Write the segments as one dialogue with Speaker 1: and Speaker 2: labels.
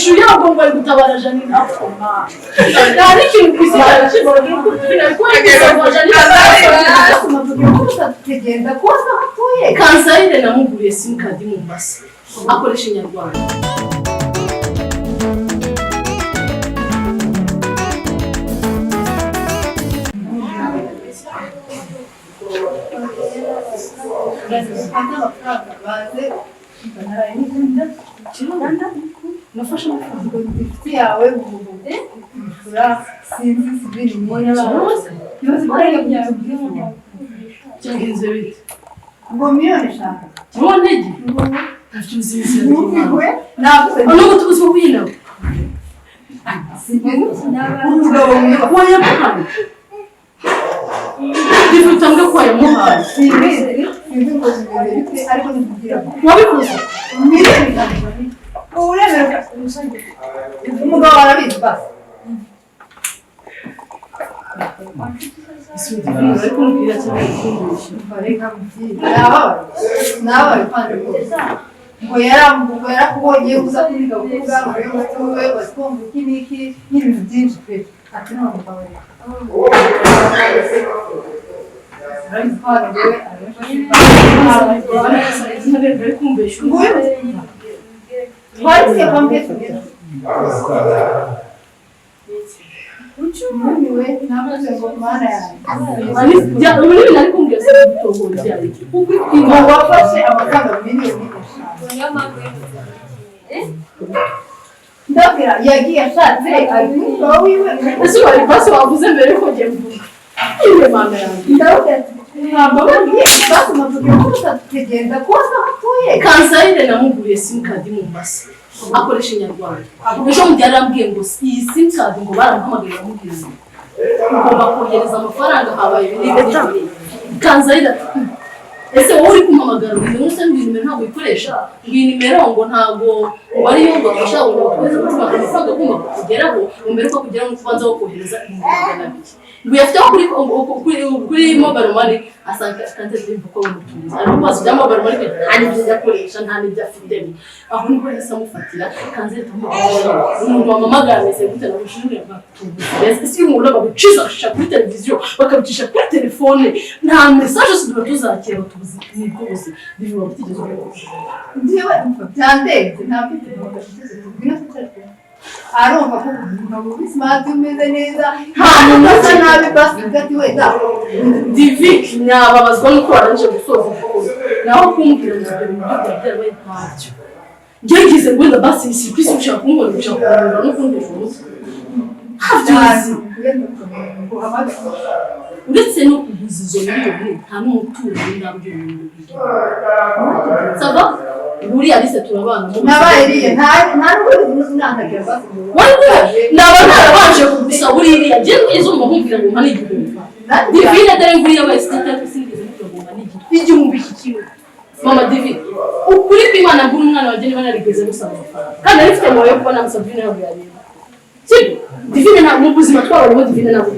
Speaker 1: yishuye ahubwo ngo ari gutabara Janine akoma nta n'ikintu kwishyura kibonye
Speaker 2: tugenda koza hatuye
Speaker 1: Kansayire namuguriye simukadi mu mbasi akoresha inyarwanda
Speaker 2: nafashe amafaranga y'ifite yawe ubuvude ura sinzi sibiri moya baroze yoze barega byawe
Speaker 1: cyagenze bite
Speaker 2: ngo miliyoni shaka
Speaker 1: none gi tavyuzize
Speaker 2: we navuze
Speaker 1: ono mutuzi wina
Speaker 2: umugabo mwe
Speaker 1: waya muhana bifutanga kwa ya muhana
Speaker 2: sinzi ngo zibere bite ariko ntigira
Speaker 1: wabikoze
Speaker 2: miliyoni uremera umugabo arabizi basi
Speaker 1: ariko mbwira cyane kumbisha
Speaker 2: bareka mutira nabaye kandi ngo yarakubonye uza kwiga kuvuga ngo yewe wasomba iki n'ibintu byinshi pe ati no mugabo What's your computer? Anyway, now I'm going to go to
Speaker 1: ya muri nari kumbwira se gutongo cyane kuko
Speaker 2: ngo wafashe amafaranga miliyoni ndabwira yagiye ashatse ariko wiwe
Speaker 1: ese wari basi wavuze mbere ko ngiye mvuga iwe mama yanjye
Speaker 2: ndabwira ntabwo bagiye basi amafaranga y'ubusa tugenda koza hatuye
Speaker 1: Kansayire namuguriye simukadi mu mbasi akoresha inyarwanda ejo mu gihe arambwiye ngo iyi simukadi ngo baramuhamagaye bamubwira ngo ugomba kohereza amafaranga habaye ibintu Kansayire ese wowe uri kumpamagara uyu munsi nimero ntabwo uyikoresha iyi nimero ngo ntabwo wari yo ngo ashaka ngo ukweze gutuma amafaranga agomba kugeraho mbere ko kugera no kubanza wo kohereza ibintu ngo yafite kuri mobile money asanga Kansayire ko umutumiza ariko bazi bya mobile money nta n'ibyo yakoresha nta n'ibyo afite aho niho yahise amufatira Kansayire umuntu wamamagara mese gute na bushinzwe batumiza ese umuntu babicisha kuri televiziyo bakabicisha kuri telefone nta message zose tuzakira tubuzi nibwo bose bivuga bitigeze
Speaker 2: ndiwe byandeze ntabite arumva ko umuntu smart umeze neza nta muntu asa nabi basi gati wenda
Speaker 1: divi nyababazwa nuko waranje gusoza ukuri naho kumbwira ngo byarwe ntacyo ngize wenda basi surprise ushaka kumbona ushaka no kumbwira havyazi uretse no kuguza izo miliyoni nta n'umuturanyi ndabyo saba buri Alice turabana mu
Speaker 2: nabayiriye nta n'ubwo nantagira basi
Speaker 1: naba narabanje kugusa buriya je ngize umumbwira ngo mpani igihumbi divine dare nguri yabaye sitata singize ngo mpani igihumbi kikiwe mama divine ukuri kw'Imana nguri umwana waje niba narigeze gusaba amafaranga kandi arifite moyo kuba namusabye nawe yareba sibyo divine na mu buzima twabonye ngo divine nabo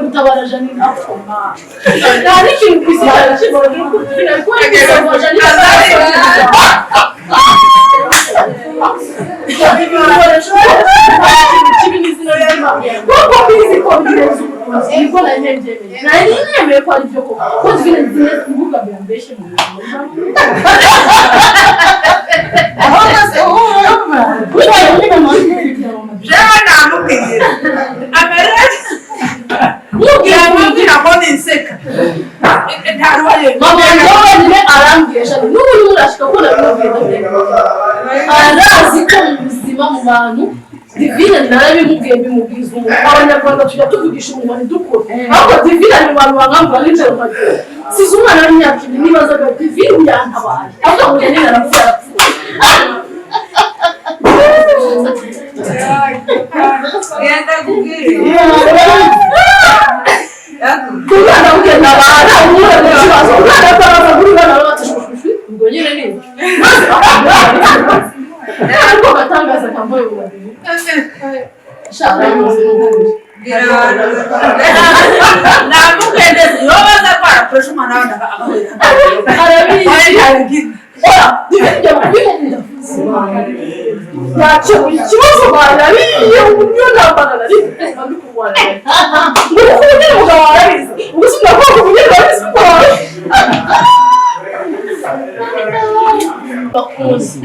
Speaker 1: gutabara Janine akoma nta n'ikintu kwishyura kibonye arazi ko mu buzima mu bantu Divine narabimubwiye bimubwiza umuntu abanyarwanda tujya tuvugisha umuntu ntidukore ahubwo Divine ni abantu bangambura n'injoro nkagira size umwana w'imyaka ibiri nibazaga Divine yantabaye ahubwo ngo nyine narapfuye umwana ugenda abana umwana n'ikibazo umwana ataraza kuri bana babatishije ubwo nyine ni ariko gatangaza kambaye ubudeni shaka y'umuzi n'ukuri
Speaker 2: namukendeze yobaza kwa pressure umwana wawe agahurira
Speaker 1: arabizi Divine yakubwira yakemura ikibazo barariye uburyo nambana nari ndi kurwana muri kumwe n'umugabo warabizi ubusubira kwa kumwe barabizi ko bakuzi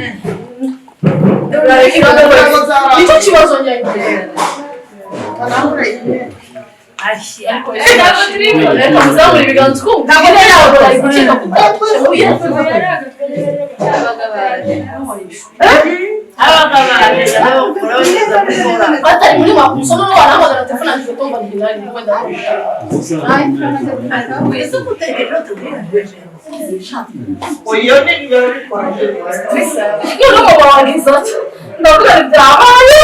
Speaker 1: nicyo kibazo nyine reka muzamure ibiganza uko ntabwo ntabwo bari gukeka kuko batari muri makusoma warahamagara telefone yanjye utomba ntihinari kwenda noneho wawagize ati ndavuga ibyabaye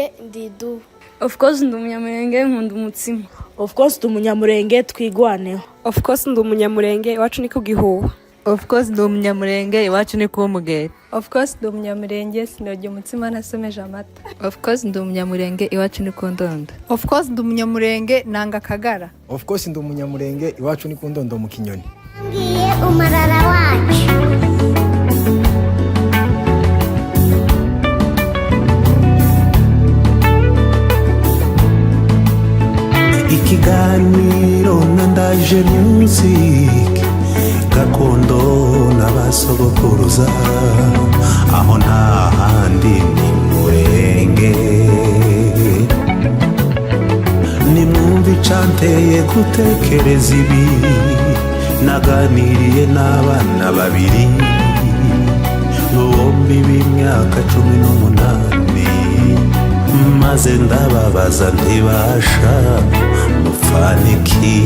Speaker 3: umunyamurenge ndidu.
Speaker 4: Of course ndi umunyamurenge nkunda umutsima.
Speaker 5: Of course ndi umunyamurenge twigwaneho.
Speaker 6: Of course ndi umunyamurenge iwacu ni ku Gihuha.
Speaker 7: Of course ndi umunyamurenge iwacu ni ku Mugeri.
Speaker 6: Of course ndi umunyamurenge sinarya umutsima nasomeje amata.
Speaker 7: Of course ndi umunyamurenge iwacu ni ku Ndondo.
Speaker 2: Of course ndi umunyamurenge nanga Kagara.
Speaker 8: Of course ndi umunyamurenge iwacu ni ku Ndondo mu Kinyoni.
Speaker 3: Ngiye umarara wacu.
Speaker 9: Ikiganiro nandaje music gakondo n'abasogokuruza aho nta handi ni murenge nimwumva icanteye gutekereza ibi naganiriye n'abana babiri bombi b'imyaka 18 maze ndababaza ntibasha mufaniki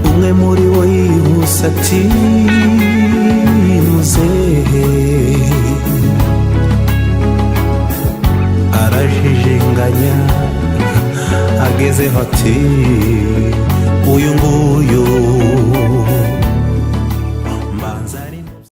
Speaker 9: umwe muri bo yihuse ati muzehe arajijinganya agezeho ati uyu nguyu